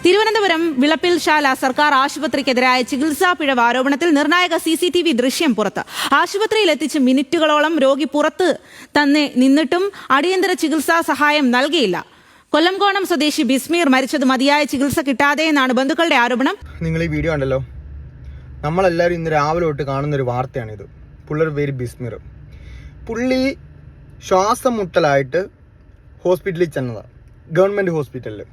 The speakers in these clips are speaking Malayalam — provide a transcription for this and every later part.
തിരുവനന്തപുരം വിളപ്പിൽശാല സർക്കാർ ആശുപത്രിക്കെതിരായ ചികിത്സാ പിഴവ് ആരോപണത്തിൽ നിർണായക CCTV ദൃശ്യം പുറത്ത്. ആശുപത്രിയിൽ എത്തിച്ച് മിനിറ്റുകളോളം രോഗി പുറത്ത് തന്നെ നിന്നിട്ടും അടിയന്തര ചികിത്സാ സഹായം നൽകിയില്ല. കൊല്ലംകോണം സ്വദേശി ബിസ്മീർ മരിച്ചത് മതിയായ ചികിത്സ കിട്ടാതെ എന്നാണ് ബന്ധുക്കളുടെ ആരോപണം. നിങ്ങൾ ഈ വീഡിയോ കണ്ടല്ലോ, നമ്മളെല്ലാവരും ഇന്ന് രാവിലെ തൊട്ട് കാണുന്നൊരു വാർത്തയാണിത്. പുള്ളിയുടെ പേര് ബിസ്മീർ. പുള്ളി ശ്വാസം മുട്ടലായിട്ട് ഹോസ്പിറ്റലിൽ ചെന്നതാണ്, ഗവൺമെൻറ് ഹോസ്പിറ്റലിൽ.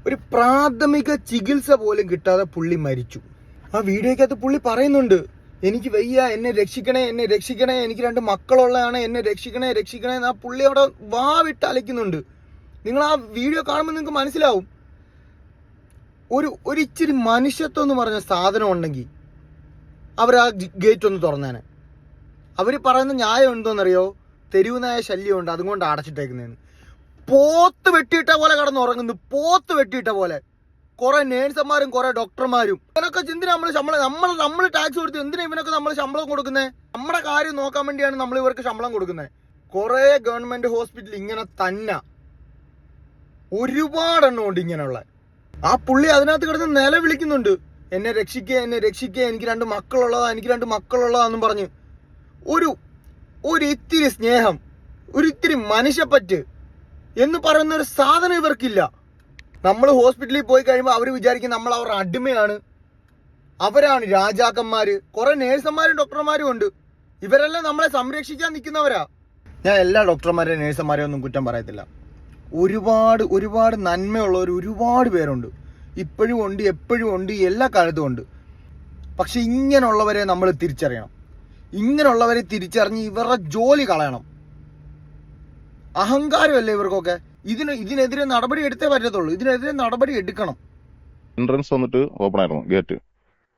ഒരു പ്രാഥമിക ചികിത്സ പോലും കിട്ടാതെ പുള്ളി മരിച്ചു. ആ വീഡിയോക്കകത്ത് പുള്ളി പറയുന്നുണ്ട്, എനിക്ക് വയ്യ, എന്നെ രക്ഷിക്കണേ, എന്നെ രക്ഷിക്കണേ, എനിക്ക് 2 മക്കളുള്ളതാണ്, എന്നെ രക്ഷിക്കണേ, രക്ഷിക്കണേ എന്ന് ആ പുള്ളി അവിടെ വാവിട്ട് അലയ്ക്കുന്നുണ്ട്. നിങ്ങൾ ആ വീഡിയോ കാണുമ്പോൾ നിങ്ങൾക്ക് മനസ്സിലാവും, ഒരു ഇച്ചിരി മനുഷ്യത്വം എന്ന് പറഞ്ഞ സാധനം ഉണ്ടെങ്കിൽ അവർ ആ ഗേറ്റ് ഒന്ന് തുറന്നേനെ. അവർ പറയുന്ന ന്യായം എന്തോന്നറിയോ, തെരുവുനായ ശല്യമുണ്ട് അതുകൊണ്ട് അടച്ചിട്ടേക്കുന്നതെന്ന്. പോത്ത് വെട്ടിയിട്ട പോലെ കിടന്നുറങ്ങുന്നു, പോത്ത് വെട്ടിയിട്ട പോലെ. കുറെ നേഴ്സുമാരും കുറെ ഡോക്ടർമാരും. ഇവനൊക്കെ എന്തിനാ നമ്മൾ ടാക്സ് കൊടുത്ത് എന്തിനാ ഇവനൊക്കെ നമ്മൾ ശമ്പളം കൊടുക്കുന്നത്? നമ്മുടെ കാര്യം നോക്കാൻ വേണ്ടിയാണ് നമ്മൾ ഇവർക്ക് ശമ്പളം കൊടുക്കുന്നത്. കുറെ ഗവൺമെന്റ് ഹോസ്പിറ്റൽ ഇങ്ങനെ തന്നെ ഒരുപാടെണ്ണം ഉണ്ട് ഇങ്ങനെയുള്ള. ആ പുള്ളി അതിനകത്ത് കിടന്ന് നിലവിളിക്കുന്നുണ്ട്, എന്നെ രക്ഷിക്കുക, എന്നെ രക്ഷിക്കുക, എനിക്ക് 2 മക്കളുള്ളതാ, എനിക്ക് 2 മക്കളുള്ളതാന്നും പറഞ്ഞ്. ഒരു ഇത്തിരി സ്നേഹം, ഒരു ഇത്തിരി മനുഷ്യപ്പറ്റ് എന്ന് പറയുന്ന ഒരു സാധനം ഇവർക്കില്ല. നമ്മൾ ഹോസ്പിറ്റലിൽ പോയി കഴിയുമ്പോൾ അവർ വിചാരിക്കും നമ്മൾ അവരുടെ അടിമയാണ്, അവരാണ് രാജാക്കന്മാര്. കുറെ നേഴ്സുമാരും ഡോക്ടർമാരും ഉണ്ട്, ഇവരെല്ലാം നമ്മളെ സംരക്ഷിക്കാൻ നിൽക്കുന്നവരാ. ഞാൻ എല്ലാ ഡോക്ടർമാരെയും നേഴ്സുമാരെയും ഒന്നും കുറ്റം പറയത്തില്ല. ഒരുപാട് നന്മയുള്ളവർ ഒരുപാട് പേരുണ്ട്, ഇപ്പോഴും ഉണ്ട്, എപ്പോഴും ഉണ്ട്, എല്ലാ കാലത്തും ഉണ്ട്. പക്ഷെ ഇങ്ങനെയുള്ളവരെ നമ്മൾ തിരിച്ചറിയണം. ഇങ്ങനെയുള്ളവരെ തിരിച്ചറിഞ്ഞ് ഇവരുടെ ജോലി കളയണം. അഹങ്കാരമല്ലേ ഇവർക്കൊക്കെ. ഇതിനെതിരെ നടപടി എടുത്തേ പറ്റത്തുള്ളൂ, ഇതിനെതിരെ നടപടി എടുക്കണം. എൻട്രൻസ് വന്നിട്ട് ഓപ്പൺ ആയിരുന്നു ഗേറ്റ്,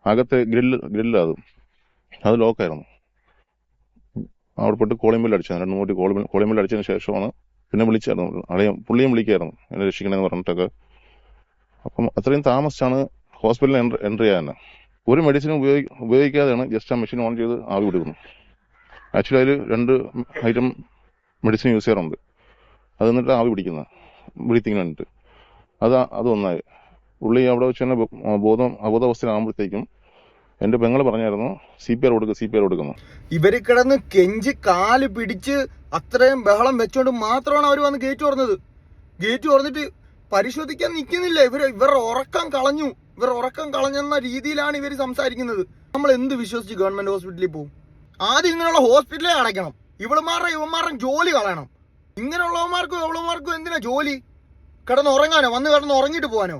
അകത്തെ ഗ്രില്ല് അത് ലോക്കായിരുന്നു. അവിടെ പോയിട്ട് കോളിംഗ് ബെൽ അടിച്ചു, 2-3 കോളിംഗ് ബെൽ അടിച്ചതിന് ശേഷമാണ് പിന്നെ വിളിച്ചായിരുന്നു. പുള്ളിയും വിളിക്കായിരുന്നു എന്നെ രക്ഷിക്കണമെന്ന് പറഞ്ഞിട്ടൊക്കെ. അപ്പം അത്രയും താമസിച്ചാണ് ഹോസ്പിറ്റലിൽ എൻട്രി ചെയ്യാൻ. ഒരു മെഡിസിനും ഉപയോഗിക്കാതെയാണ് ജസ്റ്റ് ആ മെഷീൻ ഓൺ ചെയ്ത് ആവി വിടുന്നു. ആക്ച്വലി അതിൽ 2 ഐറ്റം മെഡിസിൻ യൂസ് ചെയ്യാറുണ്ട്. അത് എന്നിട്ട് ആവി പിടിക്കുന്നത്, ബ്രീത്തിങ്ങിന് വേണ്ടിയിട്ട്. അതൊന്നായി പുള്ളി അവിടെ വെച്ച് തന്നെ അബോധാവസ്ഥയിലാകുമ്പോഴത്തേക്കും എൻ്റെ പെങ്ങൾ പറഞ്ഞായിരുന്നു CPR കൊടുക്കുന്നു. ഇവര് കിടന്ന് കെഞ്ചി കാല് പിടിച്ച് അത്രയും ബഹളം വെച്ചോണ്ട് മാത്രമാണ് അവർ വന്ന് ഗേറ്റ് തുറന്നത്. ഗേറ്റ് തുറന്നിട്ട് പരിശോധിക്കാൻ നിൽക്കുന്നില്ല. ഇവരുടെ ഉറക്കം കളഞ്ഞെന്ന രീതിയിലാണ് ഇവർ സംസാരിക്കുന്നത്. നമ്മൾ എന്ത് വിശ്വസിച്ച് ഗവൺമെന്റ് ഹോസ്പിറ്റലിൽ പോകും? ആദ്യം ഇങ്ങനെയുള്ള ഹോസ്പിറ്റലേ അടയ്ക്കണം. ഇവന്മാരുടെ ജോലി കളയണം. ഇങ്ങനെയുള്ളവന്മാർക്കും എന്തിനാ ജോലി? കിടന്ന് ഉറങ്ങാനോ? വന്ന് കിടന്ന് ഉറങ്ങിയിട്ട് പോകാനോ?